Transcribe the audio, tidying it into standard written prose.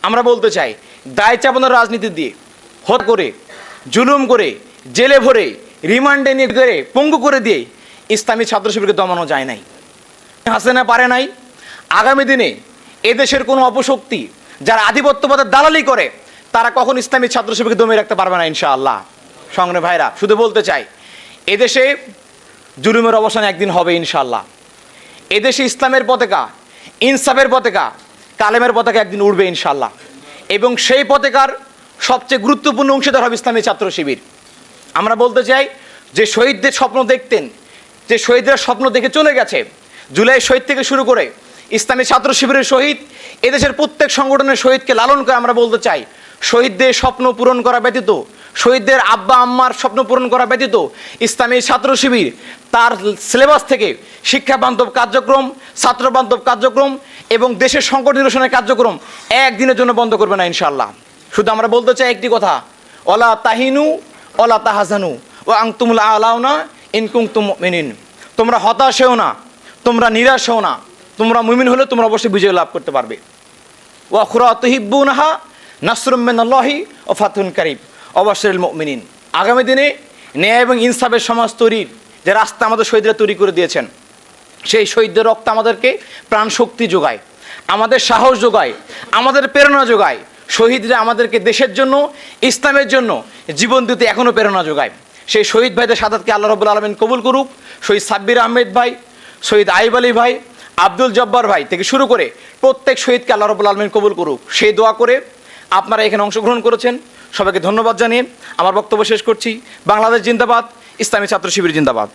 আমরা বলতে চাই, দায় চাপানোর রাজনীতি দিয়ে, হত্যা করে, জুলুম করে, জেলে ভরে, রিমান্ডে নিয়ে করে, পঙ্গু করে দিয়ে ইসলামী ছাত্র শিবিরকে দমানো যায় নাই। হাসিনা পারে নাই। আগামী দিনে এদেশের কোনো অপশক্তি যারা আধিপত্যবাদের দালালি করে তারা কখন ইসলামী ছাত্র শিবিরকে দমিয়ে রাখতে পারবে না ইনশাআল্লাহ। সংগ্রামী ভাইরা, শুধু বলতে চাই, এদেশে জুলুমের অবসান একদিন হবে ইনশাআল্লাহ। এদেশে ইসলামের পতাকা, ইনসাফের পতাকা, কালেমের পতাকা একদিন উঠবে ইনশাআল্লাহ। এবং সেই পতাকার সবচেয়ে গুরুত্বপূর্ণ অংশীদার হবে ইসলামী ছাত্র শিবির। আমরা বলতে চাই, যে শহীদদের স্বপ্ন দেখতেন, যে শহীদরা স্বপ্ন দেখে চলে গেছে, জুলাই শহীদ থেকে শুরু করে ইসলামী ছাত্র শিবিরের শহীদ, এদেশের প্রত্যেক সংগঠনের শহীদকে লালন করে আমরা বলতে চাই, শহীদদের স্বপ্ন পূরণ করা ব্যতীত, শহীদদের আব্বা আম্মার স্বপ্ন পূরণ করা ব্যতীত ইসলামী ছাত্র শিবির তার সিলেবাস থেকে শিক্ষা বান্ধব কার্যক্রম, ছাত্র বান্ধব কার্যক্রম এবং দেশের সংকট নিরসনের কার্যক্রম একদিনের জন্য বন্ধ করবে না ইনশাআল্লাহ। শুধু আমরা বলতে চাই একটি কথা, ওলা তাহিনু ওলা তাহাজানু ও আনতুমুল আলাউনা ইন কুনতুম মুমিনিন। তোমরা হতাশ হও না, তোমরা নিরাশ হও না, তোমরা মুমিন হলে তোমরা অবশ্যই বিজয় লাভ করতে পারবে। ওয়া খুরা তুহিব্বুনাহা নাসরুম মিনাল্লাহি ওয়া ফাতহুন কারীব ওয়াবাশশিরিল মুমিনিন। আগামী দিনে ন্যায় এবং ইনসাফের সমাজ তৈরির যে রাস্তা আমাদের শহীদরা তৈরি করে দিয়েছেন, সেই শহীদদের রক্ত আমাদেরকে প্রাণ শক্তি যোগায়, আমাদের সাহস যোগায়, আমাদের প্রেরণা যোগায়। শহীদরা আমাদেরকে দেশের জন্য, ইসলামের জন্য জীবন দিতে এখনও প্রেরণা যোগায়। সেই শহীদ ভাইদের শাহাদাতকে আল্লাহ রাব্বুল আলামিন কবুল করুক। শহীদ সাব্বির আহমেদ ভাই, শহীদ আইব আলী ভাই, আব্দুল জব্বার ভাই থেকে শুরু করে প্রত্যেক শহীদকে আল্লাহ রাব্বুল আলামিন কবুল করুক, সেই দোয়া করে আপনারা এখানে অংশগ্রহণ করেছেন। সবাইকে ধন্যবাদ জানিয়ে আমার বক্তব্য শেষ করছি। বাংলাদেশ জিন্দাবাদ, ইসলামী ছাত্র শিবির জিন্দাবাদ।